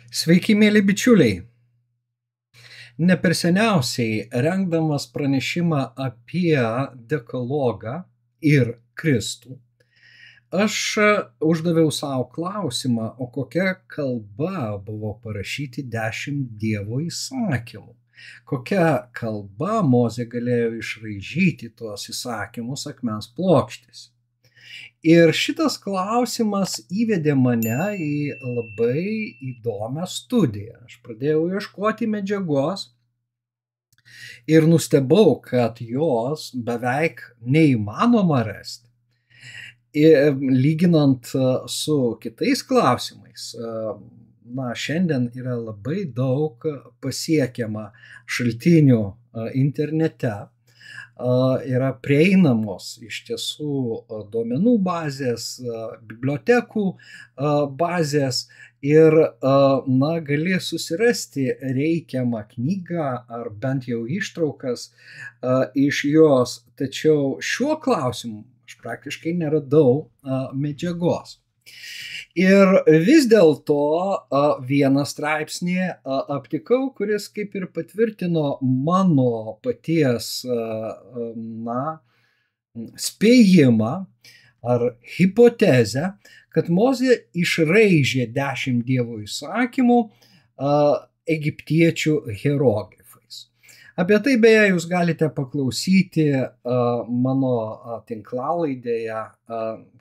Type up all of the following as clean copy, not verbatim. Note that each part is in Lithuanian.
Sveiki, mėly bičiuliai. Ne per seniausiai, rengdamas pranešimą apie dekalogą ir Kristų, aš uždaviau savo klausimą, o kokia kalba buvo parašyti 10 Dievo įsakymų. Kokia kalba Mozė galėjo išraižyti tuos įsakymus akmens plokštėse. Ir šitas klausimas įvedė mane į labai įdomią studiją. Aš pradėjau ieškoti medžiagos ir nustebau, kad jos beveik neįmanoma rasti. Ir lyginant su kitais klausimais, šiandien yra labai daug pasiekiama šaltinių internete. Yra prieinamos iš tiesų duomenų bazės, bibliotekų bazės ir gali susirasti reikiamą knygą ar bent jau ištraukas iš jos. Tačiau šiuo klausimu aš praktiškai neradau medžiagos. Ir vis dėlto vieną straipsnį aptikau, kuris kaip ir patvirtino mano paties spėjimą ar hipotezę, kad Mozė išraižė 10 Dievo įsakymų egiptiečių hieroglifais. Apie tai beje jūs galite paklausyti mano tinklalaidėje,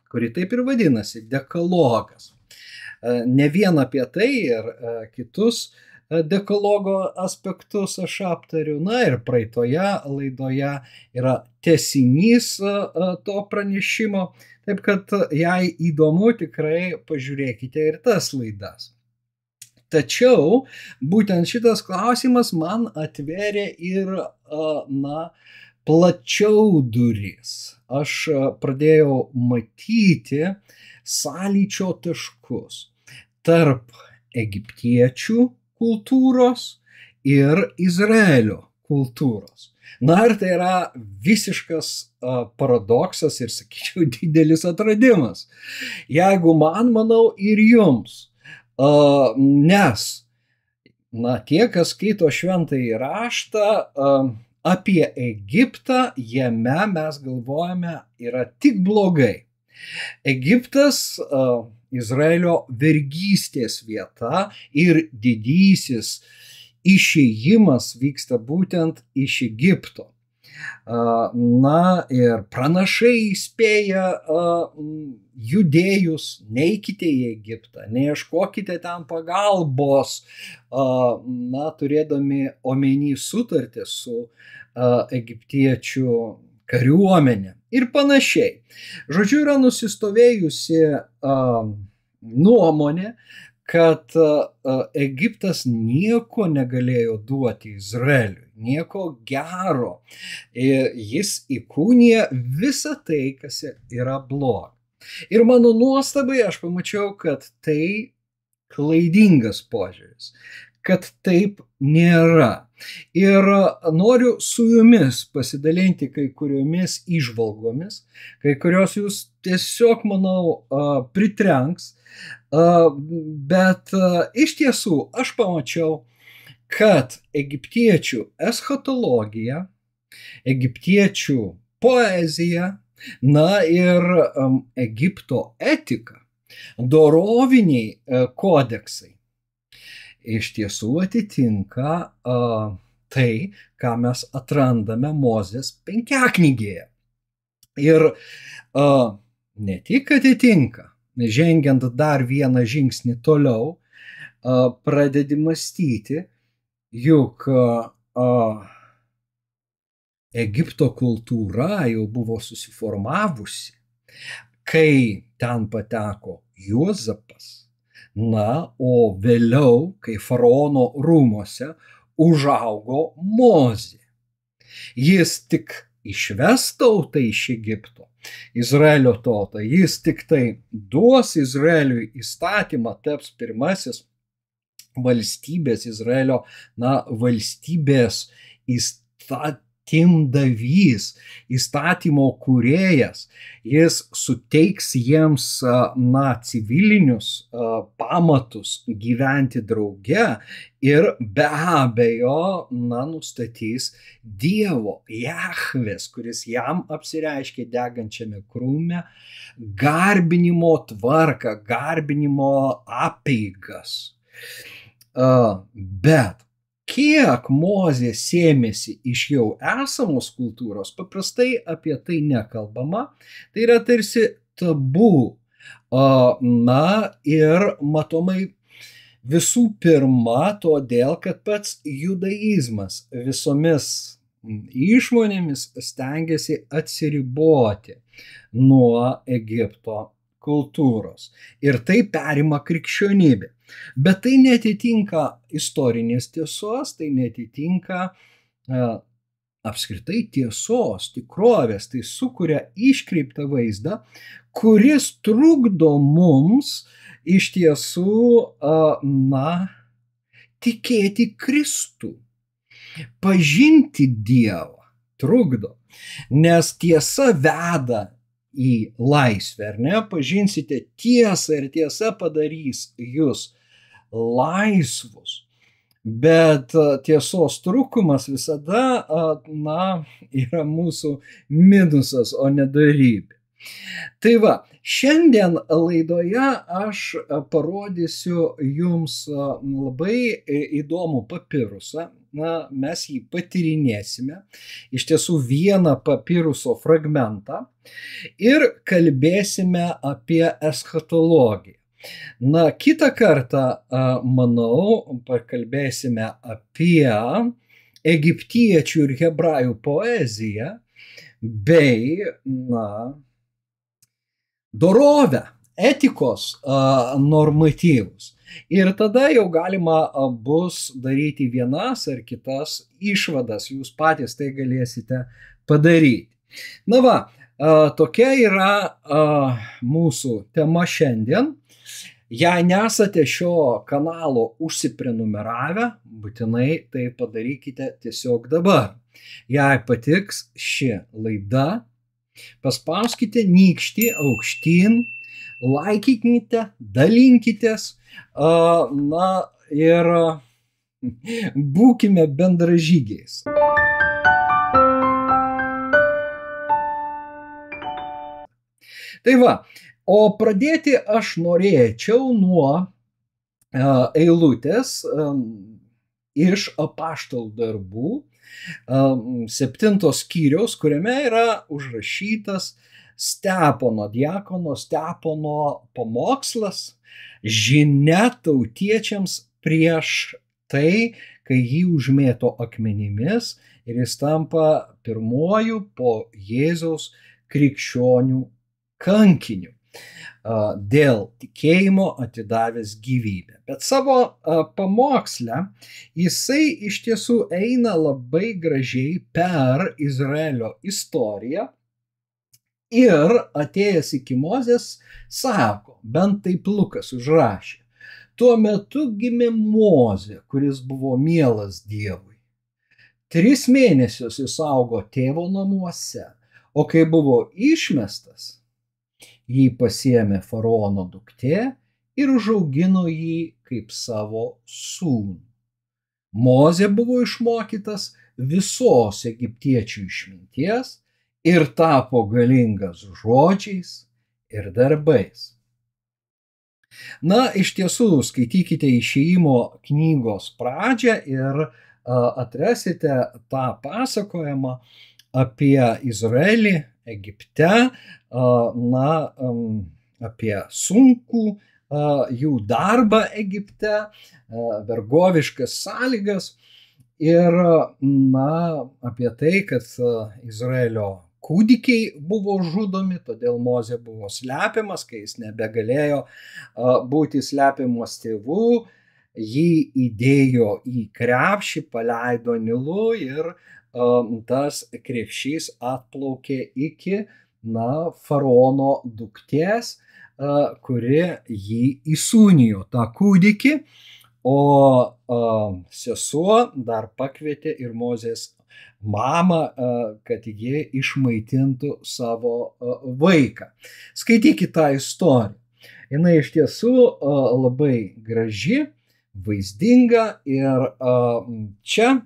kuri taip ir vadinasi Dekalogas. Ne vien apie tai ir kitus dekalogo aspektus aš aptariu. Ir praeitoje laidoje yra tęsinys to pranešimo, taip kad jei įdomu, tikrai pažiūrėkite ir tas laidas. Tačiau būtent šitas klausimas man atverė ir plačiau duris. Aš pradėjau matyti sąlyčio taškus tarp egiptiečių kultūros ir Izraelio kultūros. Ir tai yra visiškas paradoksas ir, sakyčiau, didelis atradimas. Jeigu man, manau, ir jums. Nes tie, kas skaito šventąjį raštą, apie Egiptą, jame mes galvojame, yra tik blogai. Egiptas Izraelio vergystės vieta ir didysis išėjimas vyksta būtent iš Egipto. Ir pranašai įspėja judėjus, neikite į Egiptą, neieškokite ten pagalbos, turėdami omeny sutartį su egiptiečių kariuomenė ir panašiai. Žodžiu, yra nusistovėjusi nuomonė, kad Egiptas nieko negalėjo duoti Izraeliui, nieko gero. Jis įkūnija visą tai, kas yra bloga. Ir mano nuostabai aš pamačiau, kad tai klaidingas požiūris, kad taip nėra. Ir noriu su jumis pasidalinti kai kuriomis įžvalgomis, kai kurios jūs tiesiog, manau, pritrenks, bet iš tiesų aš pamačiau, kad egiptiečių eschatologija, egiptiečių poezija, ir Egipto etika, doroviniai kodeksai iš tiesų atitinka tai, ką mes atrandame Mozės penkiaknygėje. Ir ne tik atitinka, žengiant dar vieną žingsnį toliau, pradedi mąstyti, juk Egipto kultūra jau buvo susiformavusi, kai ten pateko Juozapas, o vėliau, kai faraono rūmuose užaugo Mozė. Jis tik išves tautą iš Egipto, Izraelio tautą, jis tik tai duos Izraeliui įstatymą, taps pirmasis valstybės, Izraelio valstybės timdavys, įstatymo kūrėjas, jis suteiks jiems civilinius pamatus gyventi drauge ir be abejo nustatys Dievo, Jahvės, kuris jam apsireiškė degančiame krūme, garbinimo tvarką, garbinimo apeigas. Bet kiek Mozė sėmėsi iš jau esamos kultūros, paprastai apie tai nekalbama, tai yra tarsi tabu. Ir matomai visų pirma todėl, kad pats judaizmas visomis išmonėmis stengiasi atsiriboti nuo Egipto kultūros. Ir tai perima krikščionybė. Bet tai netitinka istorinės tiesos, tai netitinka apskritai tiesos, tikrovės, tai sukuria iškreiptą vaizdą, kuris trukdo mums iš tiesų tikėti Kristų, pažinti Dievą, trukdo, nes tiesa veda į laisvę, ar ne? Pažinsite tiesą ir tiesa padarys jūs laisvus. Bet tiesos trūkumas visada yra mūsų minusas, o ne dorybė. Tai va, šiandien laidoje aš parodysiu jums labai įdomų papirusą. Mes jį patyrinėsime, iš tiesų vieną papiruso fragmentą ir kalbėsime apie eschatologiją. Kitą kartą, manau, pakalbėsime apie egiptiečių ir hebrajų poeziją bei dorovę, etikos normatyvus. Ir tada jau galima bus daryti vienas ar kitas išvadas, jūs patys tai galėsite padaryti. Tokia yra mūsų tema šiandien. Jei nesate šio kanalo užsiprenumeravę, būtinai tai padarykite tiesiog dabar. Jei patiks ši laida, paspauskite nykštį aukštyn, laikykite, dalinkitės, ir būkime bendražygiais. Tai va, o pradėti aš norėčiau nuo eilutės iš Apaštalų darbų 7 skyriaus, kuriame yra užrašytas Stepono, diakono Stepono pamokslas, žinia tautiečiams prieš tai, kai jį užmėto akmenimis ir jis tampa pirmuoju po Jėzaus krikščionių kankiniu, dėl tikėjimo atidavęs gyvybę. Bet savo pamoksle jisai iš tiesų eina labai gražiai per Izraelio istoriją ir atėjęs iki Mozės sako, bent taip Lukas užrašė, tuo metu gimė Mozė, kuris buvo mielas Dievui. 3 mėnesius jis augo tėvo namuose, o kai buvo išmestas, jį pasiėmė faraono duktė ir užaugino jį kaip savo sūnų. Mozė buvo išmokytas visos egiptiečių išminties ir tapo galingas žodžiais ir darbais. Iš tiesų, skaitykite Išėjimo knygos pradžią ir atrasite tą pasakojimą apie Izraelį Egipte, apie sunkų jų darbą Egipte, vergoviškas sąlygas ir apie tai, kad Izraelio kūdikiai buvo žudomi, todėl Mozė buvo slepiamas, kai jis nebegalėjo būti slepiamas tėvų, jį įdėjo į krepšį, paleido Nilu ir tas krepšys atplaukė iki faraono duktės, kuri jį įsūnijo, tą kūdikį, o sesuo dar pakvietė ir Mozės mamą, kad ji išmaitintų savo vaiką. Skaitykite tą istoriją. Jinai iš tiesų labai graži, vaizdinga ir čia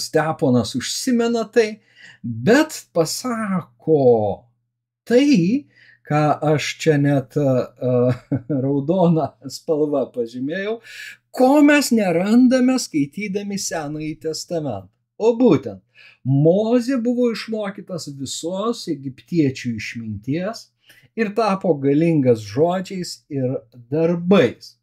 Steponas užsimena tai, bet pasako tai, ką aš čia net raudona spalva pažymėjau, ko mes nerandame skaitydami Senąjį testamentą. O būtent, Mozė buvo išmokytas visos egiptiečių išminties ir tapo galingas žodžiais ir darbais.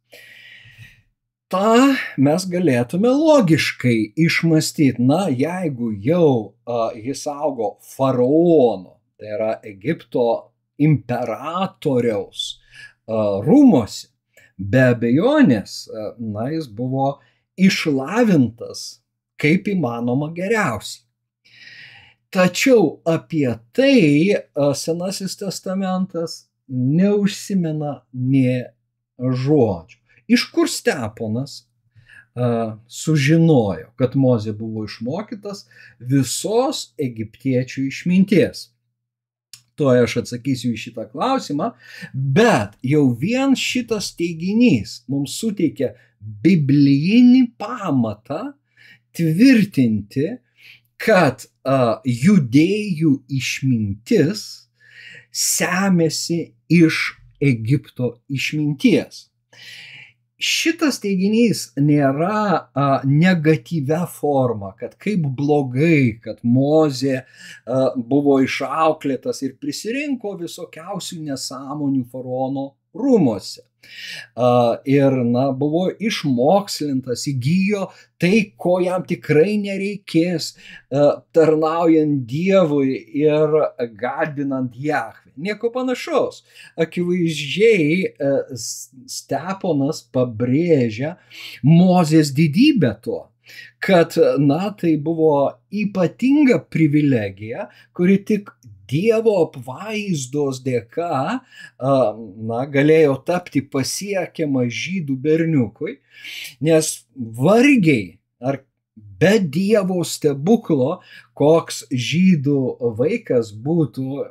Ta mes galėtume logiškai išmastyti, jeigu jau jis augo faraono, tai yra Egipto imperatoriaus rūmose, be abejonės, jis buvo išlavintas kaip įmanoma geriausiai. Tačiau apie tai Senasis testamentas neužsimena nė žodžių. Iš kur Steponas sužinojo, kad Mozė buvo išmokytas visos egiptiečių išminties? Tuoj aš atsakysiu į šitą klausimą, bet jau vien šitas teiginys mums suteikia biblijinį pamatą tvirtinti, kad judėjų išmintis semiasi iš Egipto išminties. Šitas teiginys nėra negatyvia forma, kad kaip blogai, kad Mozė buvo išauklėtas ir prisirinko visokiausių nesąmonių faraono rūmose. Ir buvo išmokslintas, įgijo tai, ko jam tikrai nereikės, tarnaujant Dievui ir garbinant Jahvę. Nieko panašaus. Akivaizdžiai Steponas pabrėžia Mozės didybę to, kad tai buvo ypatinga privilegija, kuri tik Dievo apvaizdos dėka galėjo tapti pasiekiama žydų berniukui, nes vargiai ar be Dievo stebuklo koks žydų vaikas būtų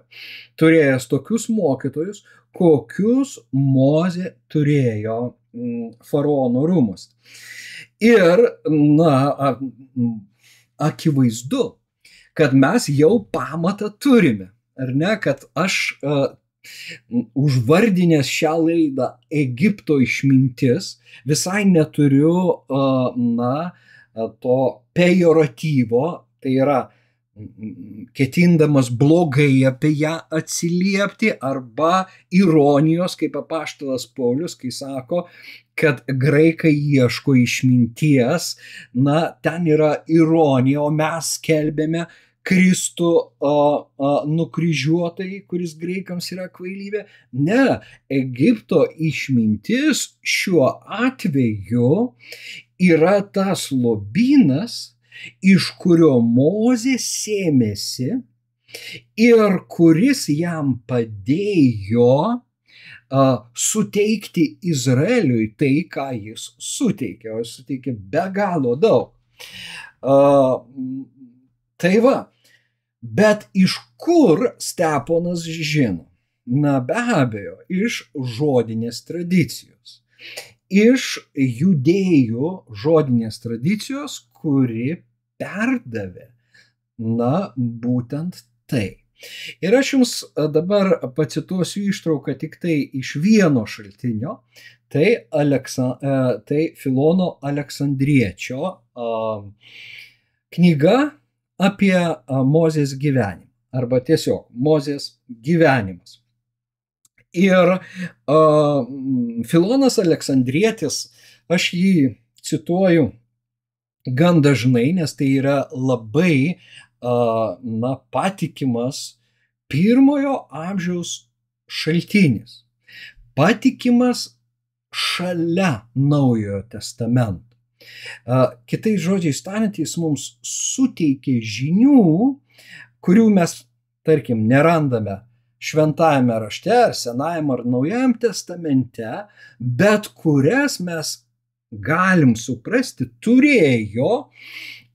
turėjęs tokius mokytojus, kokius Mozė turėjo faraono rūmuose. Ir akivaizdu, kad mes jau pamatą turime, ar ne, kad aš užvardinęs šią laidą Egipto išmintis visai neturiu to pejoratyvo, tai yra ketindamas blogai apie ją atsiliepti, arba ironijos, kaip apaštalas Paulius, kai sako, kad graikai ieško išminties, ten yra ironija, o mes skelbėme Kristų nukryžiuotai, kuris graikams yra kvailybė. Ne, Egipto išmintis šiuo atveju yra tas lobynas, iš kurio Mozė sėmėsi ir kuris jam padėjo suteikti Izraeliui tai, ką jis suteikė, o jis suteikė be galo daug. Tai va, bet iš kur Steponas žino? Be abejo, iš žodinės tradicijos. Iš judėjų žodinės tradicijos, kuri perdavė, būtent tai. Ir aš jums dabar pacituosiu ištrauką tik tai iš vieno šaltinio, tai Filono Aleksandriečio knyga apie Mozės gyvenimą, arba tiesiog Mozės gyvenimas. Ir Filonas Aleksandrietis, aš jį cituoju gan dažnai, nes tai yra labai patikimas pirmojo amžiaus šaltinis. Patikimas šalia Naujojo testamento. Kitais žodžiais tariant, jis mums suteikė žinių, kurių mes, tarkim, nerandame Šventajame rašte, ar Senajame, ar Naujajam testamente, bet kurias mes galim suprasti turėjo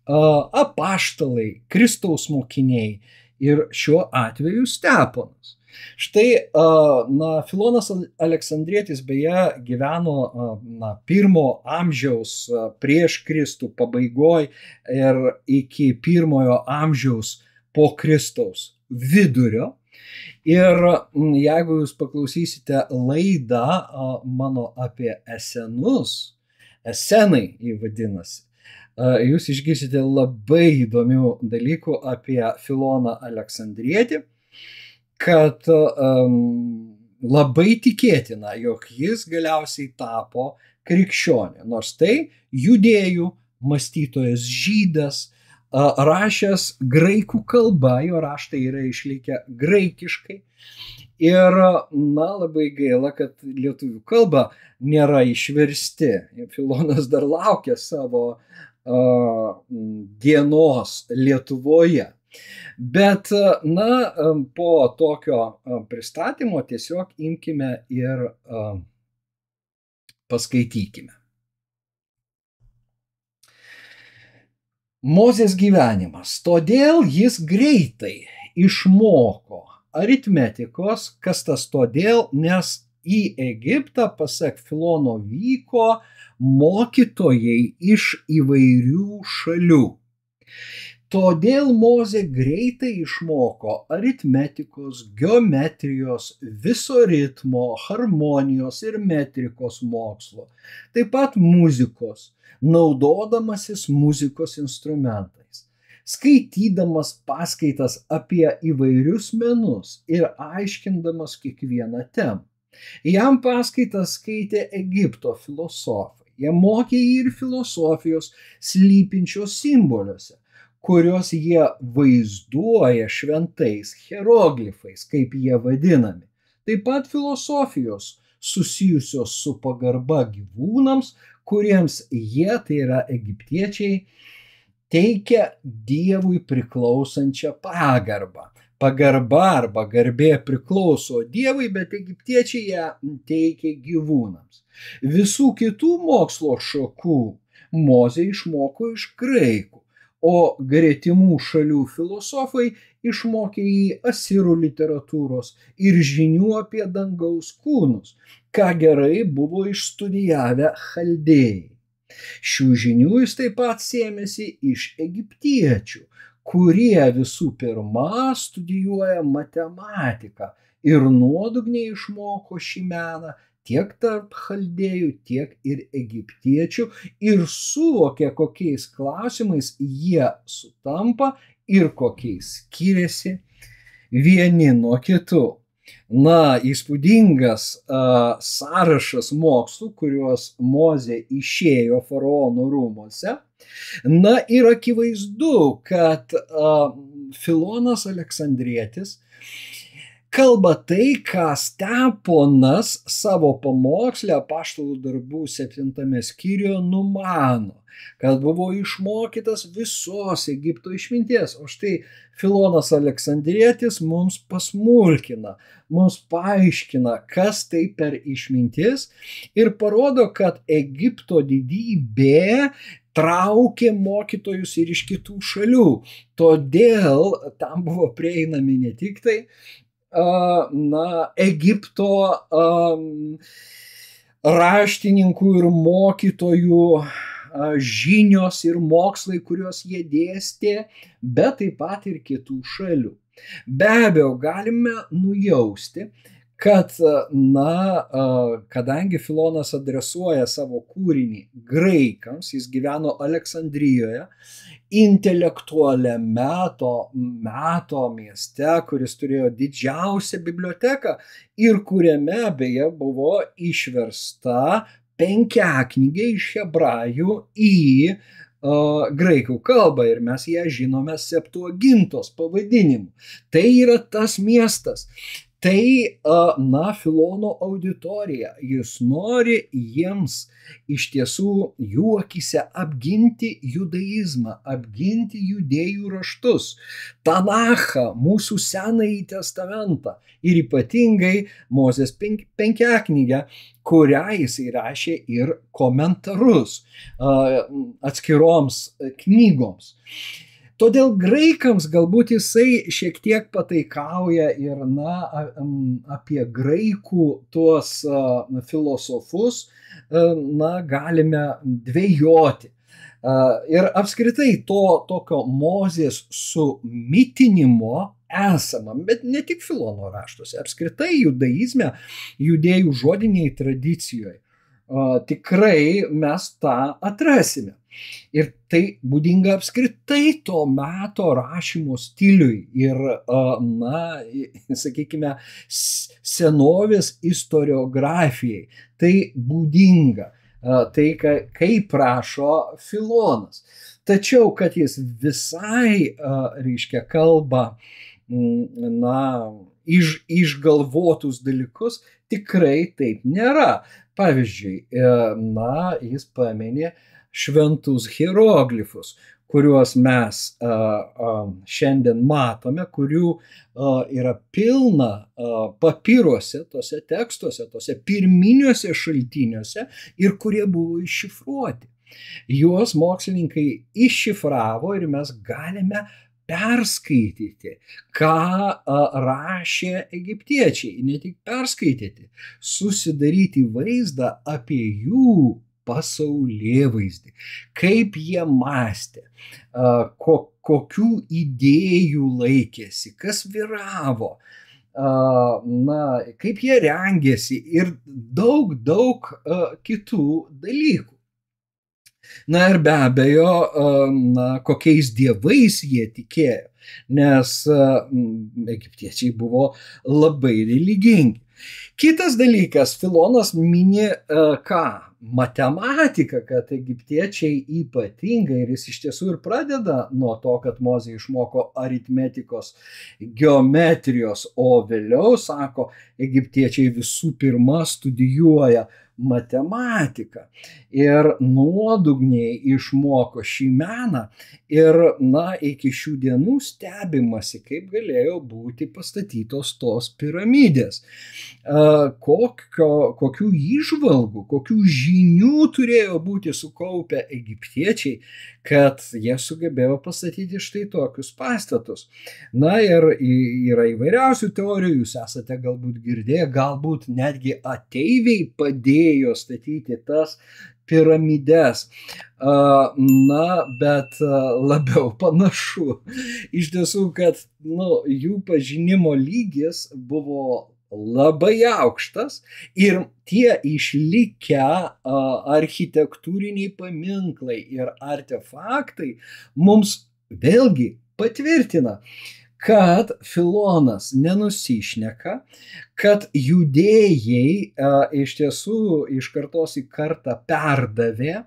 apaštalai, Kristaus mokiniai ir šiuo atveju Steponas. Štai, Filonas Aleksandrietis beje gyveno 1 amžiaus prieš Kristų pabaigoje ir iki 1 amžiaus po Kristaus vidurio. Ir jeigu jūs paklausysite laidą mano apie esenus, esenai įvadinasi, jūs išgirsite labai įdomių dalykų apie Filoną Aleksandrietį, kad labai tikėtina, jog jis galiausiai tapo krikščionė, nors tai judėjų mąstytojas žydas, rašęs graikų kalba, jo raštai yra išlikę graikiškai. Ir, labai gaila, kad lietuvių kalba nėra išversti. Filonas dar laukia savo dienos Lietuvoje. Bet, po tokio pristatymo tiesiog imkime ir paskaitykime. Mozės gyvenimas. Todėl jis greitai išmoko aritmetikos, kas tas todėl, nes į Egiptą, pasak Filono, vyko mokytojai iš įvairių šalių. Todėl Mozė greitai išmoko aritmetikos, geometrijos, viso ritmo, harmonijos ir metrikos mokslo, taip pat muzikos, naudodamasis muzikos instrumentais, skaitydamas paskaitas apie įvairius menus ir aiškindamas kiekvieną temą. Jam paskaitas skaitė Egipto filosofai, jie mokė ir filosofijos slypinčios simboliuose, kurios jie vaizduoja šventais hieroglifais, kaip jie vadinami. Taip pat filosofijos susijusios su pagarba gyvūnams, kuriems jie, tai yra egiptiečiai, teikia Dievui priklausančią pagarbą. Pagarba arba garbė priklauso Dievui, bet egiptiečiai ją teikia gyvūnams. Visų kitų mokslo šakų Mozė išmoko iš graikų, o gretimų šalių filosofai išmokė jį asirų literatūros ir žinių apie dangaus kūnus, ką gerai buvo išstudijavę chaldėjai. Šių žinių jis taip pat sėmėsi iš egiptiečių, kurie visų pirma studijuoja matematiką ir nuodugniai išmoko šį meną tiek tarp chaldėjų, tiek ir egiptiečių ir suvokė, kokiais klausimais jie sutampa ir kokiais skiriasi vieni nuo kitų. Įspūdingas sąrašas mokslų, kuriuos Mozė išėjo faraono rūmuose. Ir akivaizdu, kad Filonas Aleksandrietis kalba tai, ką Steponas savo pamoksle Apaštalų darbų 7 skyriuje numano, kad buvo išmokytas visos Egipto išminties. O štai Filonas Aleksandrietis mums pasmulkina, mums paaiškina, kas tai per išmintis ir parodo, kad Egipto didybė traukė mokytojus ir iš kitų šalių. Todėl tam buvo prieinami ne tik tai Egipto raštininkų ir mokytojų žinios ir mokslai, kuriuos jie dėstė, bet taip pat ir kitų šalių. Be abejo, galime nujausti, kad, kadangi Filonas adresuoja savo kūrinį graikams, jis gyveno Aleksandrijoje, intelektualiame meto mieste, kuris turėjo didžiausią biblioteką ir kuriame beje buvo išversta 5-knygė iš hebrajų į graikų kalbą ir mes ją žinome Septuagintos pavadinimu. Tai yra tas miestas. Tai, na, Filono auditorija. Jis nori jiems iš tiesų jų akyse apginti judaizmą, apginti judėjų raštus, Tanachą, mūsų Senąjį testamentą ir ypatingai Mozės penkiaknygę, kurią jisai rašė ir komentarus atskiroms knygoms. Todėl graikams galbūt jisai šiek tiek pataikauja ir, na, apie graikų tuos filosofus, na, galime dvejoti. Ir apskritai to tokio Mozės sumitinimo esama, bet ne tik Filono raštuose, apskritai judaizme, judėjų žodiniai tradicijoje. Tikrai mes tą atrasime. Ir tai būdinga apskritai to meto rašymo stiliui ir, na, sakykime, senovės istoriografijai. Tai būdinga, tai kaip rašo Filonas. Tačiau, kad jis visai, reiškia, kalba, na, išgalvotus dalykus, tikrai taip nėra. Pavyzdžiui, na, jis paminė šventus hieroglifus, kuriuos mes šiandien matome, kurių yra pilna papiruose, tose tekstuose, tose pirminiuose šaltiniuose ir kurie buvo iššifruoti. Juos mokslininkai iššifravo ir mes galime perskaityti, ką rašė egiptiečiai, ne tik perskaityti, susidaryti vaizdą apie jų pasaulėvaizdį, kaip jie mąstė, kokių idėjų laikėsi, kas vyravo, na, kaip jie rengėsi ir daug kitų dalykų. Na ir be abejo, na, kokiais dievais jie tikėjo, nes egiptiečiai buvo labai religingi. Kitas dalykas, Filonas mini ką? Matematiką, kad egiptiečiai ypatingai, ir jis iš tiesų ir pradeda nuo to, kad Mozė išmoko aritmetikos, geometrijos, o vėliau, sako, egiptiečiai visų pirma studijuoja matematiką ir nuodugniai išmoko šį meną ir, na, iki šių dienų stebimasi, kaip galėjo būti pastatytos tos piramidės. Kokių įžvalgų, kokių žinių turėjo būti sukaupę egiptiečiai, kad jie sugebėjo pastatyti štai tokius pastatus. Na ir yra įvairiausių teorijų, jūs esate galbūt girdėję, galbūt netgi ateiviai padėjo statyti tas piramides. Na, bet labiau panašu iš tiesų, kad, nu, jų pažinimo lygis buvo labai aukštas ir tie išlikę architektūriniai paminklai ir artefaktai mums vėlgi patvirtina, kad Filonas nenusišneka, kad judėjai iš tiesų iš kartos į kartą perdavė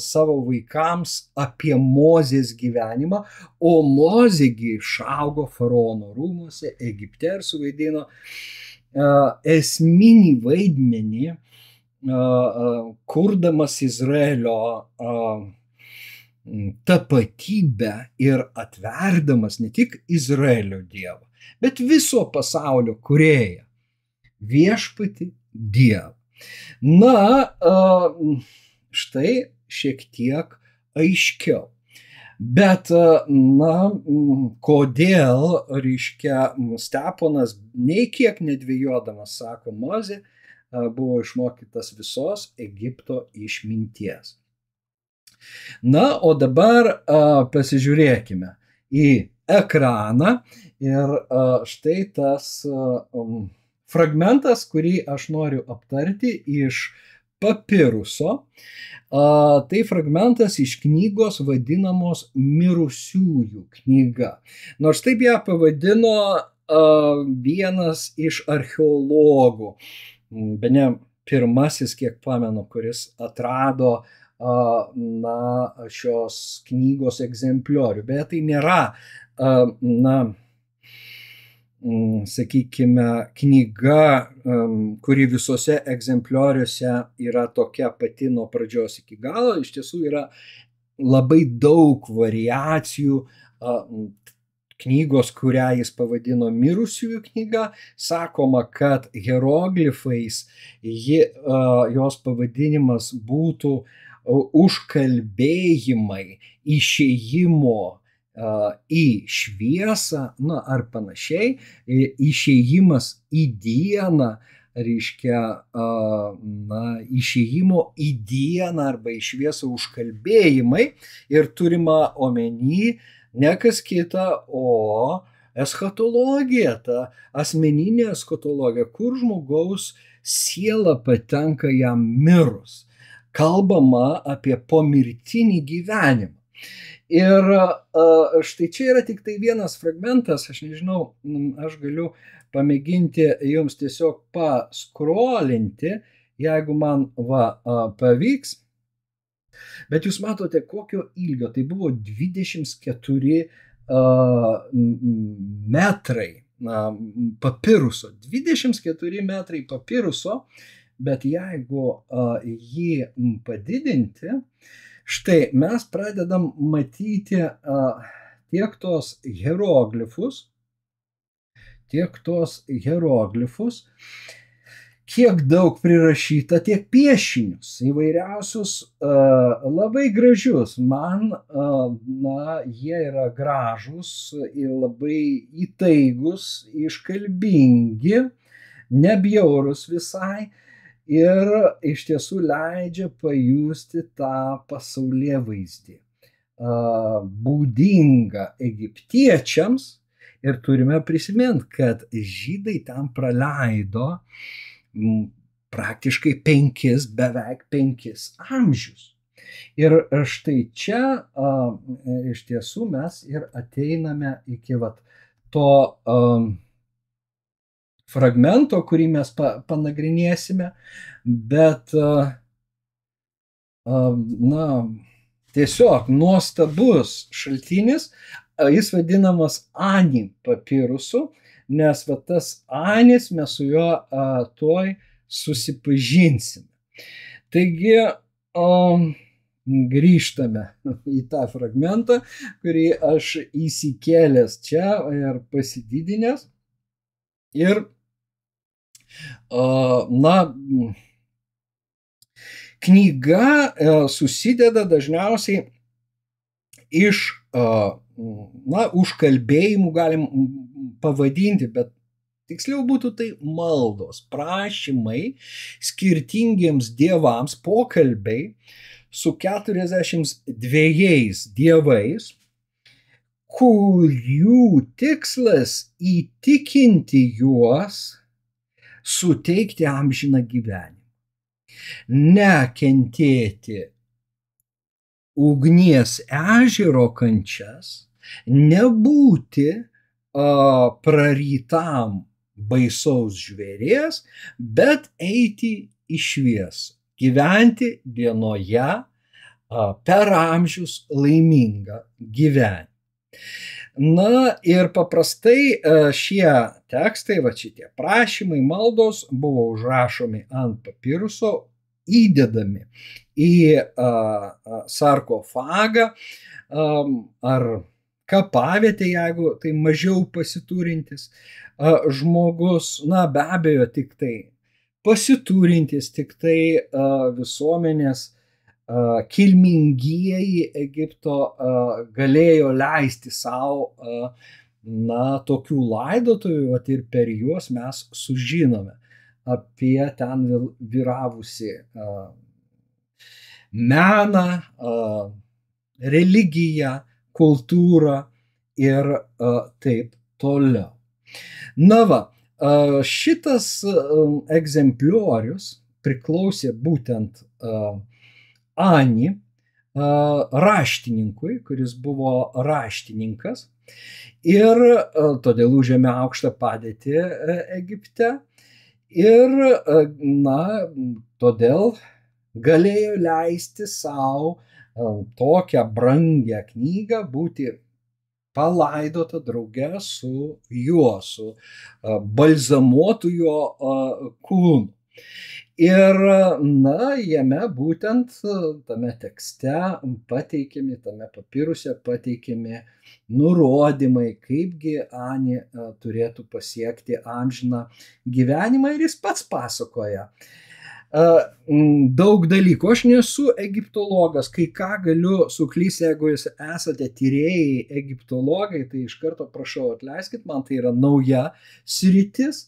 savo vaikams apie Mozės gyvenimą, o Mozėgi išaugo faraono rūmuose, Egipte ir suvaidino esminį vaidmenį, kurdamas Izraelio tapatybę ir atverdamas ne tik Izraelio dievą, bet viso pasaulio kūrėją, viešpatį Dievą. Na, štai šiek tiek aiškiau. Bet, na, kodėl, reiškia, Steponas nei kiek nedvejodamas, sako, Mozė buvo išmokytas visos Egipto išminties. Na, o dabar pasižiūrėkime į ekraną ir štai tas fragmentas, kurį aš noriu aptarti iš papiruso. Tai fragmentas iš knygos vadinamos Mirusiųjų knyga. Nors taip ją pavadino vienas iš archeologų, bene pirmasis, kiek pamenu, kuris atrado šios knygos egzempliorių. Bet tai nėra sakykime, knyga, kuri visose egzemplioriuose yra tokia pati nuo pradžios iki galo, iš tiesų yra labai daug variacijų. Knygos, kurią jis pavadino mirusiųjų knyga, sakoma, kad hieroglifais jos pavadinimas būtų užkalbėjimai išėjimo į šviesą, na, ar panašiai, išėjimas į dieną, reiškia, na, išėjimo į dieną arba į šviesą užkalbėjimai, ir turima omeny ne kas kita, o eschatologija, ta asmeninė eschatologija, kur žmogaus siela patenka jam mirus. Kalbama apie pomirtinį gyvenimą. Ir štai čia yra tik tai vienas fragmentas, aš nežinau, aš galiu pamėginti jums tiesiog paskrolinti, jeigu man pavyks. Bet jūs matote, kokio ilgio, tai buvo 24 metrai papiruso, 24 metrai papiruso, bet jeigu jį padidinti, štai mes pradedam matyti tiek tos hieroglifus, kiek daug prirašyta, tiek piešinius, įvairiausius labai gražius. Man, na, jie yra gražūs ir labai įtaigus, iškalbingi, nebjaurus visai. Ir iš tiesų leidžia pajusti tą pasaulėvaizdį, būdingą egiptiečiams. Ir turime prisiminti, kad žydai ten praleido praktiškai beveik 5 amžius. Ir štai čia iš tiesų mes ir ateiname iki to fragmento, kurį mes panagrinėsime, bet na, tiesiog nuostabus šaltinis, jis vadinamas Ani papirusu, nes tas Anis mes su juo tuoj susipažinsime. Taigi grįžtame į tą fragmentą, kurį aš įsikėlęs čia ir pasididinęs. Ir na, knyga susideda dažniausiai iš, na, užkalbėjimų galim pavadinti, bet tiksliau būtų tai maldos, prašymai skirtingiems dievams, pokalbiai su 42 dievais, kurių tikslas įtikinti juos suteikti amžiną gyvenimą, nekentėti ugnies ežero kančias, nebūti prarytam baisaus žvėries, bet eiti į šviesą, gyventi dienoje per amžius laimingą gyvenimą. Na ir paprastai šie tekstai, šitie prašymai, maldos buvo užrašomi ant papiruso, įdedami į sarkofagą ar kapavietę, jeigu tai mažiau pasiturintis žmogus, na be abejo tik tai pasiturintis, tik tai visuomenės kilmingieji Egipto galėjo leisti savo, na, tokių laidotuvių, ir per juos mes sužinome apie ten vyravusi meną, religiją, kultūrą ir taip toliau. Na va, šitas egzempliorius priklausė būtent Ani, raštininkui, kuris buvo raštininkas ir todėl užėmė aukštą padėtį Egipte ir, na, todėl galėjo leisti savo tokią brangią knygą būti palaidota drauge su juo, su balzamuotu jo kūnu. Ir, na, jame būtent tame tekste pateikiami, tame papiruse pateikiami nurodymai, kaipgi Anė turėtų pasiekti amžiną gyvenimą, ir jis pats pasakoja daug dalykų. Aš nesu egiptologas, kai ką galiu suklysti, jeigu jūs esate tyrėjai, egiptologai, tai iš karto prašau atleiskit, man tai yra nauja sritis.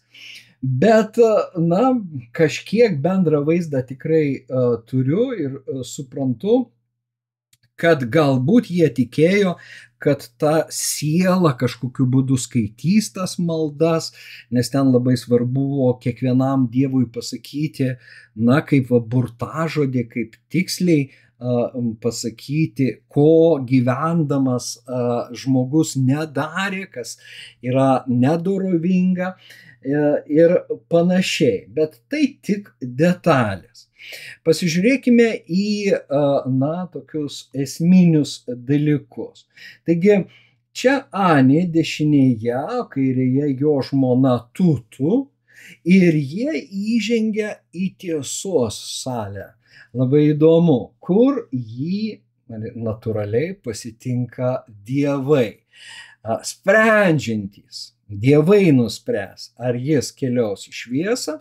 Bet, na, kažkiek bendrą vaizdą tikrai turiu ir suprantu, kad galbūt jie tikėjo, kad ta siela kažkokiu būdu skaitys tas maldas, nes ten labai svarbu buvo kiekvienam dievui pasakyti, na, kaip burtažodį, kaip tiksliai pasakyti, ko gyvendamas žmogus nedarė, kas yra nedorovinga ir panašiai. Bet tai tik detalės. Pasižiūrėkime į, na, tokius esminius dalykus. Taigi, čia Anė dešinėje, kairėje jo žmona Tutu, ir jie įžengia į tiesos salę. Labai įdomu, kur jį natūraliai pasitinka dievai, sprendžiantys. Dievai nuspręs, ar jis keliaus į šviesą,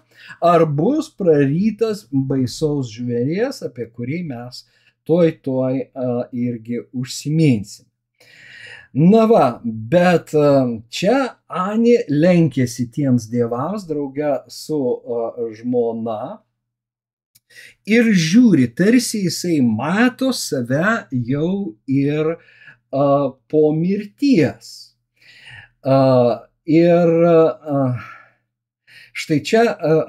ar bus prarytas baisaus žvėries, apie kurį mes tuoj irgi užsiminsim. Na va, bet čia Anė lenkėsi tiems dievams drauge su žmona ir žiūri, tarsi jisai mato save jau ir po mirties. Ir štai čia,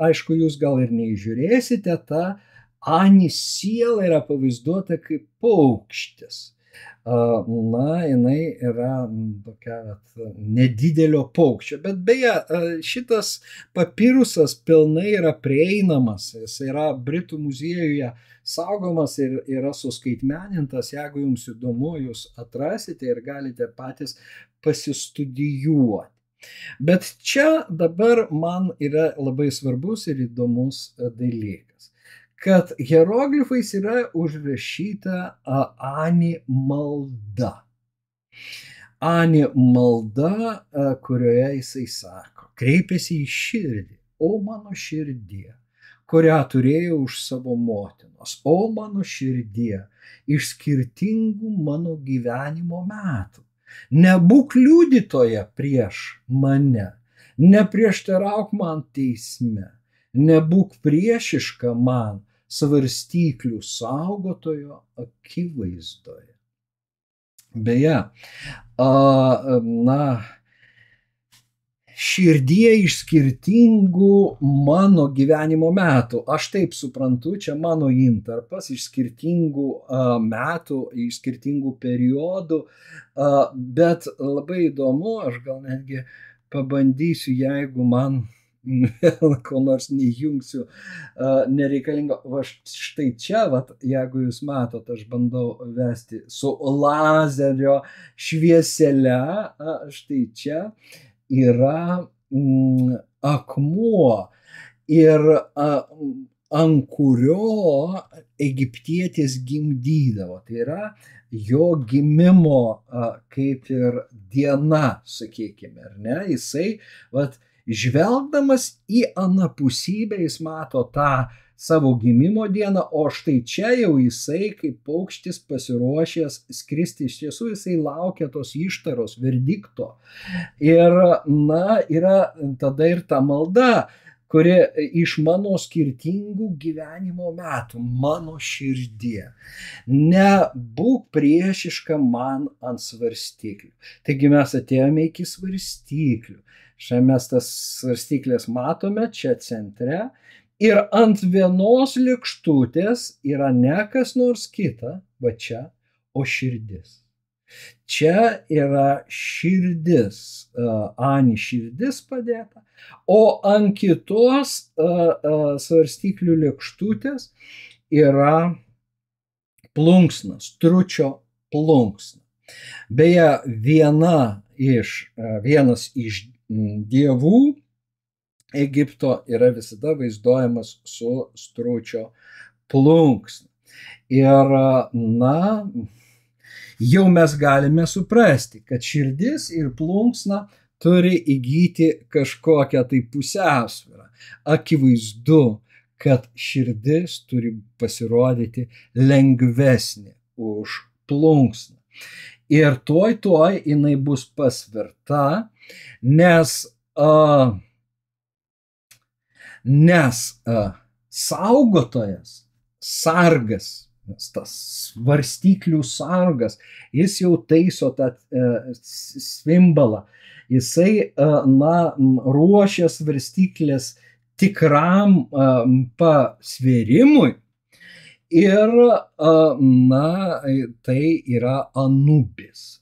aišku, jūs gal ir neįžiūrėsite, ta Anės siela yra pavaizduota kaip paukštis. Na, jinai yra tokia nedidelio paukščio, bet beje, šitas papirusas pilnai yra prieinamas, jis yra Britų muziejuje saugomas ir yra suskaitmenintas. Jeigu jums įdomu, jūs atrasite ir galite patys pasistudijuoti. Bet čia dabar man yra labai svarbus ir įdomus dalykas, kad hieroglifais yra užrašyta Anė malda. Anė malda, kurioje jisai sako, kreipiasi į širdį, o mano širdie, kurią turėjau už savo motinos, o mano širdie, iš skirtingų mano gyvenimo metų. Nebūk liudytoja prieš mane, neprieštarauk man teisme, nebūk priešiška man svarstyklių saugotojo akivaizdoje. Beje, na, širdie iš skirtingų mano gyvenimo metų. Aš taip suprantu, čia mano intarpas, iš skirtingų metų, iš skirtingų periodų, bet labai įdomu, aš gal netgi pabandysiu, jeigu man ko nors neįjungsiu nereikalingo. Va štai čia, jeigu jūs matot, aš bandau vesti su lazerio šviesele, štai čia yra akmuo, ir ant kurio egiptietis gimdydavo. Tai yra jo gimimo kaip ir diena, sakykime, ar ne? Jisai, žvelgdamas į anapusybę, jis mato tą savo gimimo dieną, o štai čia jau jisai kaip paukštis pasiruošęs skristi. Iš tiesų jisai laukia tos ištaros, verdikto. Ir, na, yra tada ir ta malda, kuri iš mano skirtingų gyvenimo metų, mano širdie. Nebūk priešiška man ant svarstyklių. Taigi mes atėjome iki svarstyklių. Šiandien mes tas svarstyklės matome čia centre. Ir ant vienos lėkštutės yra ne kas nors kita, va čia, o širdis. Čia yra širdis, Anė širdis padėta, o ant kitos svarstyklių lėkštutės yra plunksna, stručio plunksna. Beje, vienas iš dievų Egipto yra visada vaizduojamas su stručio plunksna. Ir, jau mes galime suprasti, kad širdis ir plunksna turi įgyti kažkokią tai pusiausvyrą. Akivaizdu, kad širdis turi pasirodyti lengvesnė už plunksną. Ir tuoj jinai bus pasverta, nes saugotojas, sargas, tas svarstyklių sargas, jis jau taiso tą simbolą, jisai ruošia svarstyklės tikram pasvėrimui. Ir, tai yra Anubis,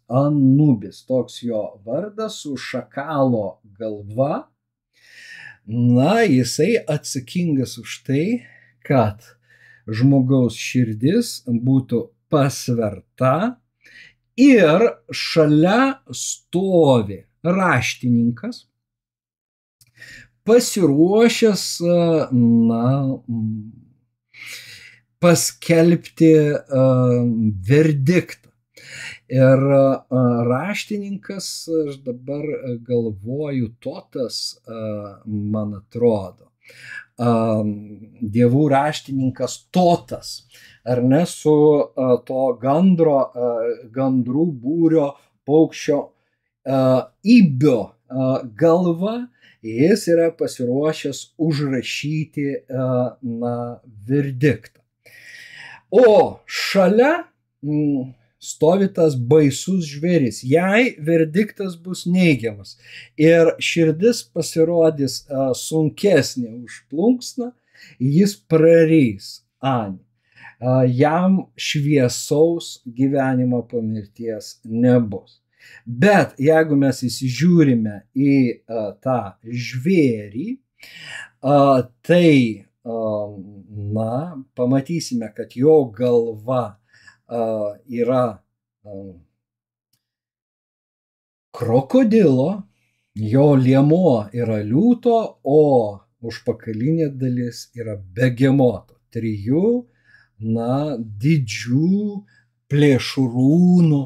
toks jo vardas, su šakalo galva. Jisai atsakingas už tai, kad žmogaus širdis būtų pasverta ir šalia stovi raštininkas, pasiruošęs, paskelbti verdiktą. Ir raštininkas, aš dabar galvoju, Totas, man atrodo, dievų raštininkas Totas, ar ne, su to gandrų būrio paukščio Ibio galva, jis yra pasiruošęs užrašyti verdiktą. O šalia stovi tas baisus žvėris. Jei verdiktas bus neigiamas ir širdis pasirodys sunkesnė už plunksną, jis prarys Anį. Jam šviesaus gyvenimo po mirties nebus. Bet jeigu mes įsižiūrime į tą žvėrį, tai pamatysime, kad jo galva yra krokodilo, jo liemuo yra liūto, o užpakalinė dalis yra begemoto. 3 didžių plėšrūnų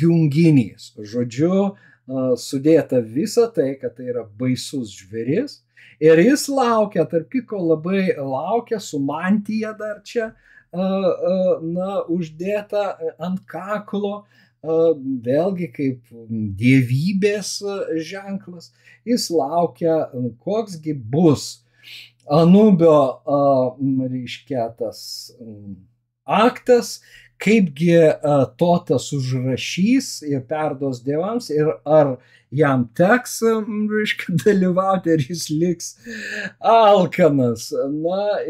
junginys. Žodžiu, sudėta visa tai, kad tai yra baisus žvėris. Ir jis laukia, tarp kitko labai laukia, su mantija dar čia uždėta ant kaklo, vėlgi kaip dievybės ženklas. Jis laukia, koksgi bus Anubio, reiškia, tas aktas, kaipgi Totas užrašys ir perduos dievams, ir ar jam teks, reiškia, dalyvauti, ar jis liks alkanas.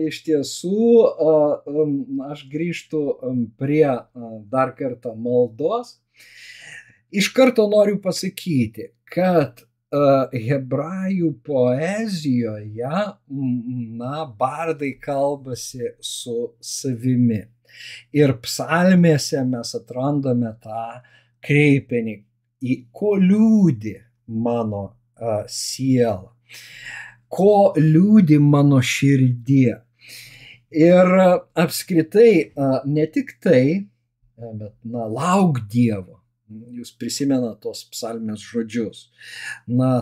Iš tiesų, aš grįžtu prie dar kartą maldos. Iš karto noriu pasakyti, kad hebrajų poezijoje, bardai kalbasi su savimi. Ir psalmėse mes atrandame tą kreipinį, į ko liūdi mano siela, ko liūdi mano širdie. Ir apskritai ne tik tai, bet lauk Dievo. Jūs prisimenate tos psalmės žodžius.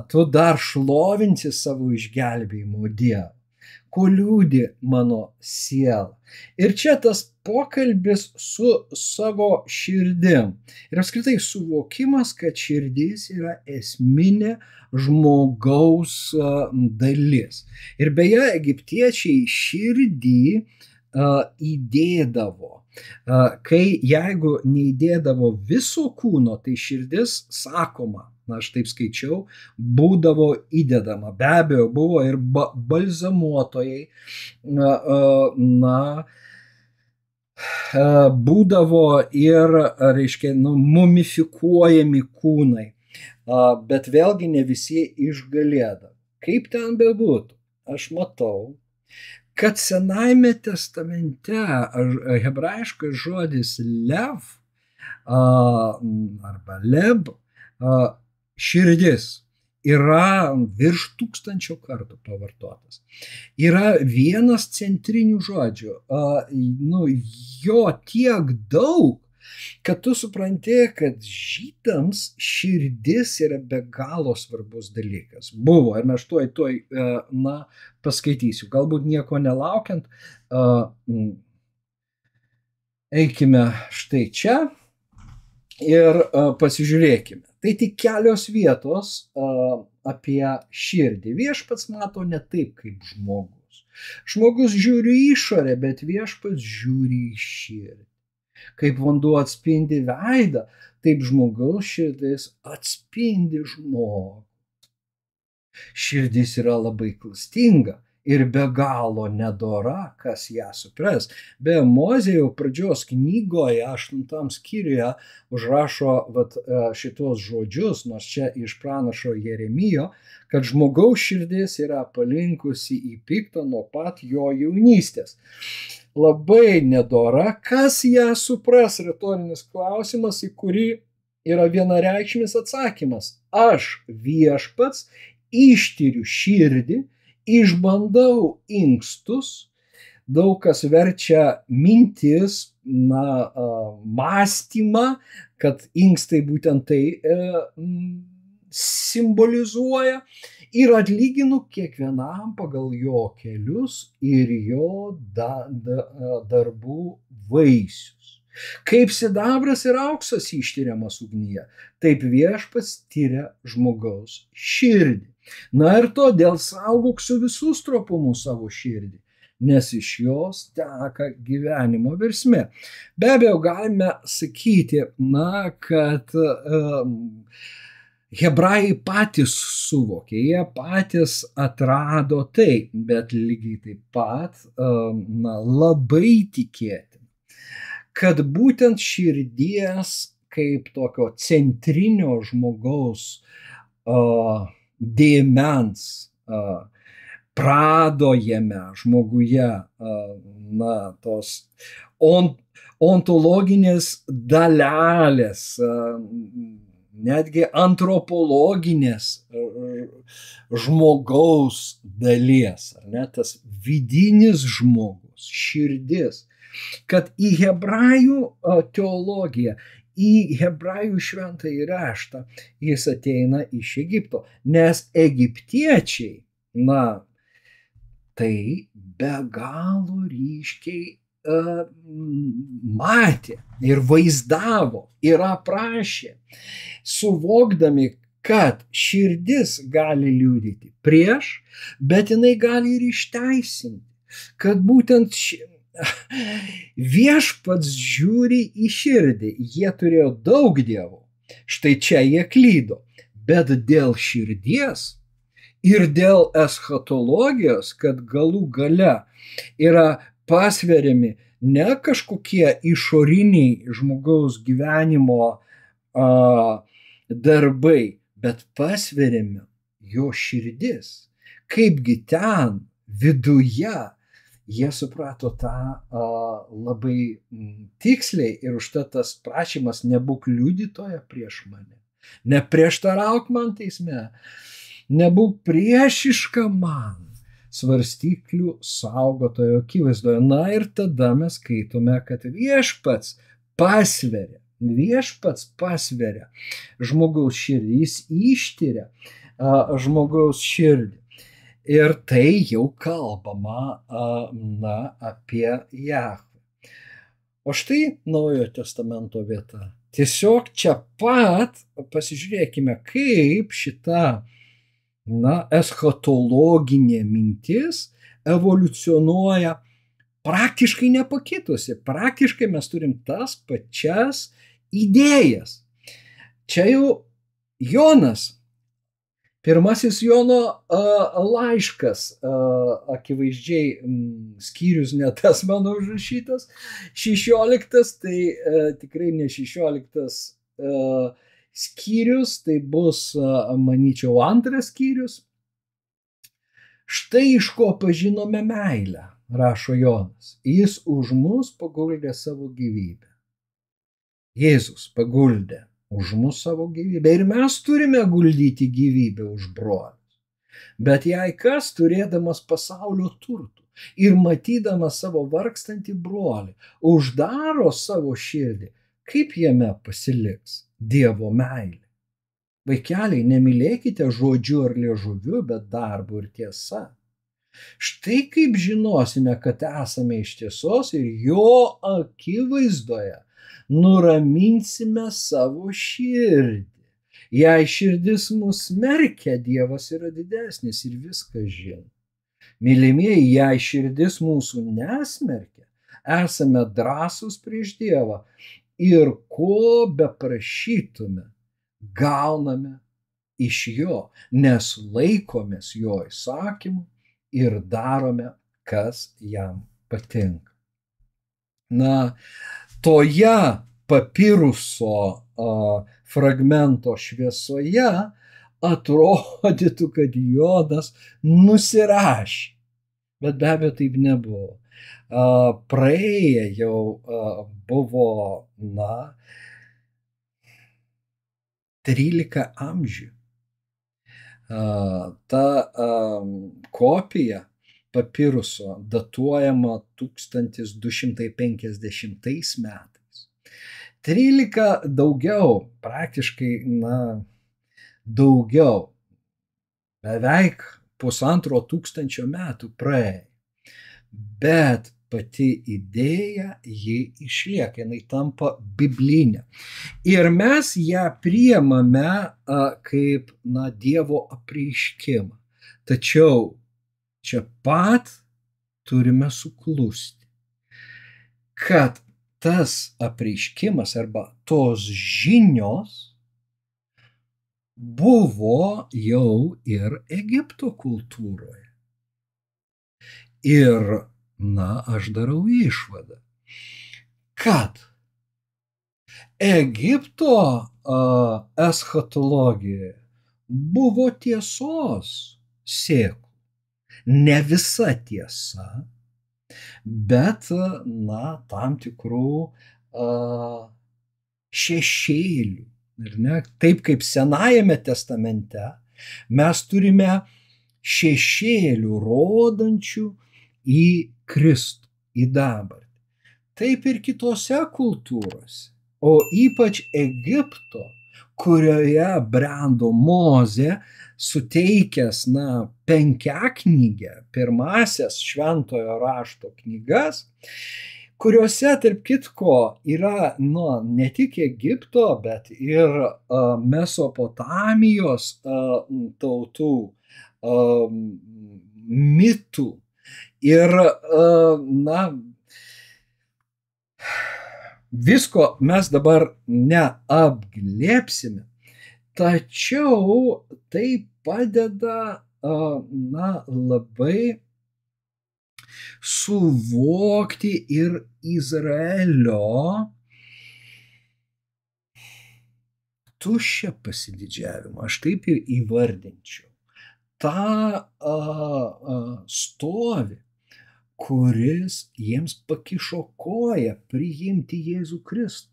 Tu dar šlovinsi savo išgelbėjimo Dievą. Ko liūdi mano siela. Ir čia tas pokalbis su savo širdim. Ir apskritai suvokimas, kad širdis yra esminė žmogaus dalis. Ir beje, egiptiečiai širdį įdėdavo. Jeigu neįdėdavo viso kūno, tai širdis, sakoma, aš taip skaičiau, būdavo įdedama. Be abejo, buvo ir balzamuotojai, būdavo ir, reiškia, mumifikuojami kūnai, bet vėlgi ne visi išgalėdavo. Kaip ten bebūtų, aš matau, kad Senajame testamente hebrajiškas žodis lev arba leb, širdis yra virš 1000 kartų pavartotas. Yra vienas centrinių žodžių, jo tiek daug, kad tu supranti, kad žydams širdis yra be galo svarbus dalykas. Buvo, ir aš tuoj paskaitysiu. Galbūt nieko nelaukiant, eikime štai čia ir pasižiūrėkime. Tai tik kelios vietos apie širdį. Viešpats mato ne taip kaip žmogus. Žmogus žiūri į išorę, bet viešpats žiūri į širdį. Kaip vanduo atspindi veidą, taip žmogaus širdis atspindi žmogų. Širdis yra labai klastinga ir be galo nedora, kas ją supras. Be Mozė jau pradžios knygoje, 8 skyriuje, užrašo šitos žodžius, nors čia iš pranašo Jeremijo, kad žmogaus širdis yra palinkusi į piktą nuo pat jo jaunystės. Labai nedora, kas ją supras, retorinis klausimas, į kurį yra vienareikšmis atsakymas. Aš viešpats ištyriu širdį, išbandau inkstus, daug kas verčia mintis, mąstymą, kad inkstai būtent tai simbolizuoja, ir atlyginu kiekvienam pagal jo kelius ir jo darbų vaisius. Kaip sidabras ir auksas ištiriamas ugnyje, taip viešpats tyria žmogaus širdį. Na ir todėl saugok su visų stropumu savo širdį, nes iš jos teka gyvenimo versmė. Be abejo, galime sakyti, kad hebrajai patys suvokė, jie patys atrado tai, bet lygiai taip pat labai tikėtina, kad būtent širdies kaip tokio centrinio žmogaus dėmens pradojame žmoguje, tos ontologinės dalelės, netgi antropologinės žmogaus dalies, ar ne, tas vidinis žmogus, širdis, kad į hebrajų teologiją, į hebrajų šventąjį raštą jis ateina iš Egipto, nes egiptiečiai, tai be galo ryškiai matė ir vaizdavo ir aprašė, suvokdami, kad širdis gali liudyti prieš, bet jinai gali ir išteisinti, kad būtent viešpats žiūri į širdį. Jie turėjo daug dievų, štai čia jie klydo, bet dėl širdies ir dėl eschatologijos, kad galų gale yra pasveriami ne kažkokie išoriniai žmogaus gyvenimo darbai, bet pasveriami jo širdis. Kaipgi ten viduje jie suprato tą labai tiksliai, ir užtat tas prašymas: nebūk liudytoja prieš mane, neprieštarauk man teisme, nebūk priešiška man svarstyklių saugotojo akivaizdoje. Na ir tada mes skaitome, kad viešpats pasveria žmogaus širdį, jis ištiria žmogaus širdį. Ir tai jau kalbama apie Jahvę. O štai Naujojo testamento vieta. Tiesiog čia pat pasižiūrėkime, kaip šita eschatologinė mintis evoliucionuoja praktiškai nepakitusi. Praktiškai mes turim tas pačias idėjas. Čia jau Jonas, pirmasis Jono laiškas, akivaizdžiai skyrius ne tas mano užrašytas, 16, tai tikrai ne 16 skyrius, tai bus, manyčiau, 2 skyrius. Štai iš ko pažinome meilę, rašo Jonas, jis už mus paguldė savo gyvybę. Jėzus paguldė už mus savo gyvybę ir mes turime guldyti gyvybę už brolius. Bet jei kas, turėdamas pasaulio turtų ir matydamas savo vargstantį brolį, uždaro savo širdį, kaip jame pasiliks Dievo meilė? Vaikeliai, nemylėkite žodžiu ar liežuviu, bet darbu ir tiesa. Štai kaip žinosime, kad esame iš tiesos ir jo akivaizdoje nuraminsime savo širdį. Jei širdis mus smerkia, Dievas yra didesnis ir viską žino. Mylimieji, jei širdis mūsų nesmerkia, esame drąsūs prieš Dievą ir ko beprašytume, gauname iš jo, nes laikomės jo įsakymų ir darome, kas jam patinka. Na, toje papiruso fragmento šviesoje atrodytų, kad Jonas nusirašė, bet be abejo taip nebuvo. Praėję jau buvo, 13 amžių. Ta kopija papiruso datuojama 1250 metais. 13 daugiau, praktiškai, daugiau, beveik 1500 metų praėjo. Bet pati idėja, ji išlieka, jinai tampa biblinė. Ir mes ją priimame kaip, Dievo apreiškimą. Tačiau čia pat turime suklusti, kad tas apreiškimas arba tos žinios buvo jau ir Egipto kultūroje. Ir, aš darau išvadą, kad Egipto eschatologijoje buvo tiesos sėklų. Ne visa tiesa, bet, tam tikrų šešėlių. Taip kaip Senajame testamente mes turime šešėlių rodančių į Kristų, į dabartį. Taip ir kitose kultūrose, o ypač Egipto, kurioje brendo Mozė, suteikęs, penkiaknygę, pirmasias šventojo rašto knygas, kuriuose, tarp kitko, yra, ne tik Egipto, bet ir Mesopotamijos tautų mitų. Ir, visko mes dabar neapglėpsime, tačiau tai padeda, labai suvokti ir Izraelio tuščią pasididžiavimą, aš taip ir įvardinčiau. Ta stovi, kuris jiems pakišo koją priimti Jėzų Kristų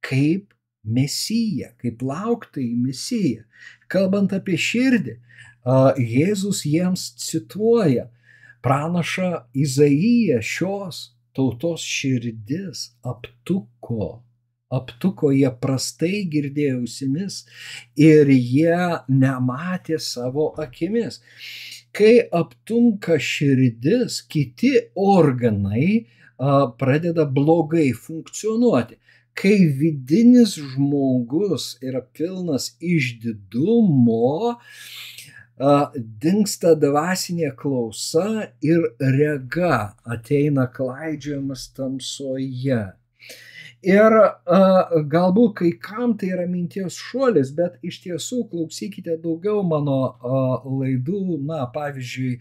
kaip Mesiją, kaip lauktąjį Mesiją. Kalbant apie širdį, Jėzus jiems cituoja pranašą Izaiją, šios tautos širdis aptuko, jie prastai girdėjo ausimis ir jie nematė savo akimis. Kai aptunka širdis, kiti organai pradeda blogai funkcionuoti. Kai vidinis žmogus yra pilnas išdidumo, dingsta dvasinė klausa ir rega, ateina klaidžiojimas tamsoje. Ir galbūt kai kam tai yra minties šuolis, bet iš tiesų klausykite daugiau mano laidų, pavyzdžiui,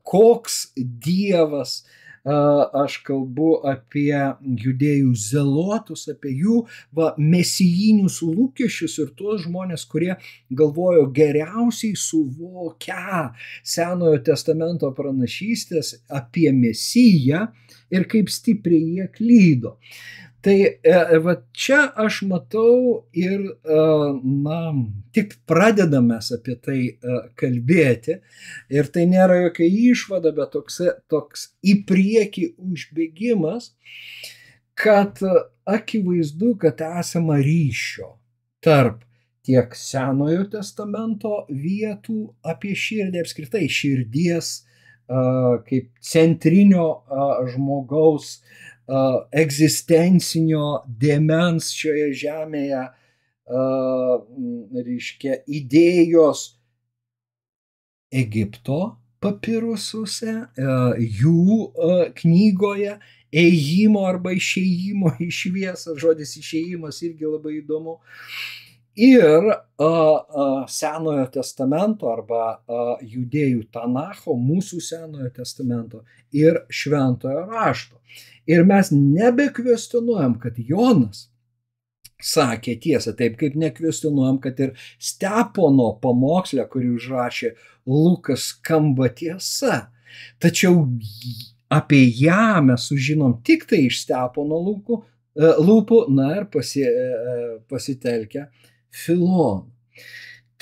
koks Dievas. Aš kalbu apie judėjų zelotus, apie jų mesijinius lūkesčius ir tuos žmonės, kurie galvojo geriausiai suvokę Senojo testamento pranašystės apie Mesiją ir kaip stipriai jie klydo. Tai va čia aš matau ir, na, tik pradedame apie tai kalbėti ir tai nėra jokia išvada, bet toks į priekį užbėgimas, kad akivaizdu, kad esama ryšio tarp tiek Senojo testamento vietų apie širdį, apskritai širdies kaip centrinio žmogaus egzistencinio dėmens šioje žemėje, reiškia, idėjos Egipto papirusuose, jų knygoje, ėjimo arba išėjimo į šviesą, žodis išėjimas irgi labai įdomu, ir Senojo testamento arba judėjų Tanacho, mūsų Senojo testamento ir Šventojo rašto. Ir mes nebekvestionuojam, kad Jonas sakė tiesą, taip kaip nekvestionuojam, kad ir Stepono pamoksle, kurį užrašė Lukas, skamba tiesa. Tačiau apie ją mes sužinom tik tai iš Stepono lūpų, na ir pasitelkę Filoną.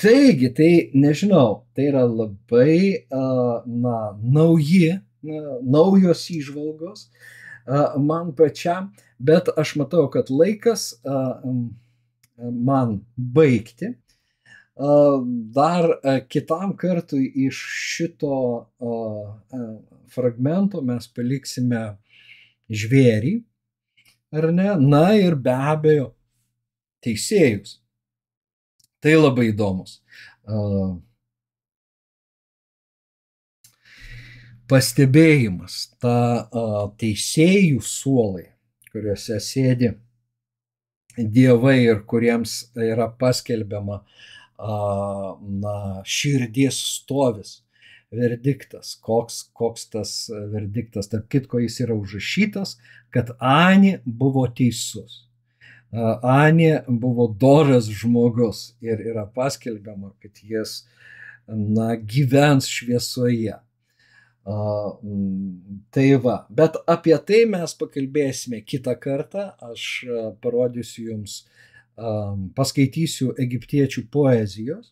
Taigi, tai nežinau, tai yra labai naujos įžvalgos man pačiam, bet aš matau, kad laikas man baigti. Dar kitam kartui iš šito fragmento mes paliksime žvėrį, ar ne? Na ir be abejo teisėjus. Tai labai įdomus pastebėjimas. Ta teisėjų suolai, kuriuose sėdi dievai ir kuriems yra paskelbiama širdies stovis, verdiktas. Koks tas verdiktas? Tarp kitko, jis yra užrašytas, kad Ani buvo teisus. Ani buvo doras žmogus ir yra paskelbiama, kad jis gyvens šviesoje. Tai va, bet apie tai mes pakalbėsime kitą kartą. Aš parodysiu jums, paskaitysiu egiptiečių poezijos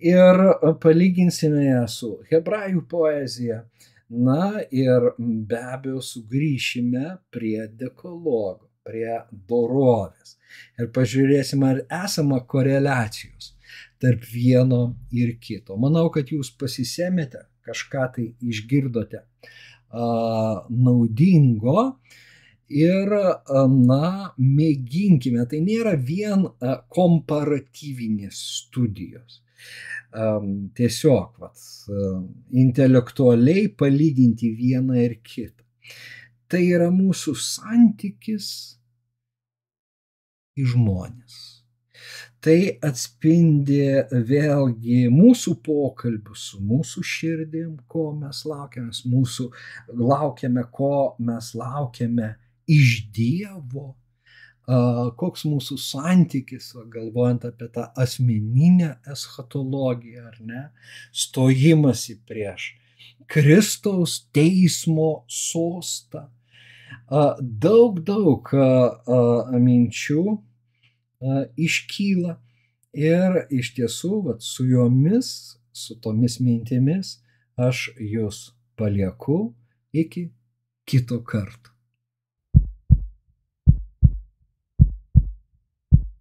ir palyginsime ją su hebrajų poezija. Na ir be abejo sugrįšime prie dekologo, prie dorovės ir pažiūrėsime, ar esama koreliacijos tarp vieno ir kito. Manau, kad jūs pasisėmėte, kažką tai išgirdote naudingo ir, mėginkime, tai nėra vien komparatyvinės studijos. Tiesiog intelektualiai palyginti vieną ir kitą. Tai yra mūsų santykis į žmones. Tai atspindi vėlgi mūsų pokalbius su mūsų širdim, ko mes laukiame, ko mes laukiame iš Dievo, koks mūsų santykis, galvojant apie tą asmeninę eschatologiją, ar ne, stojimasi prieš Kristaus teismo sostą. Daug minčių iškyla ir iš tiesų su jomis, su tomis mintimis aš jūs palieku iki kito karto.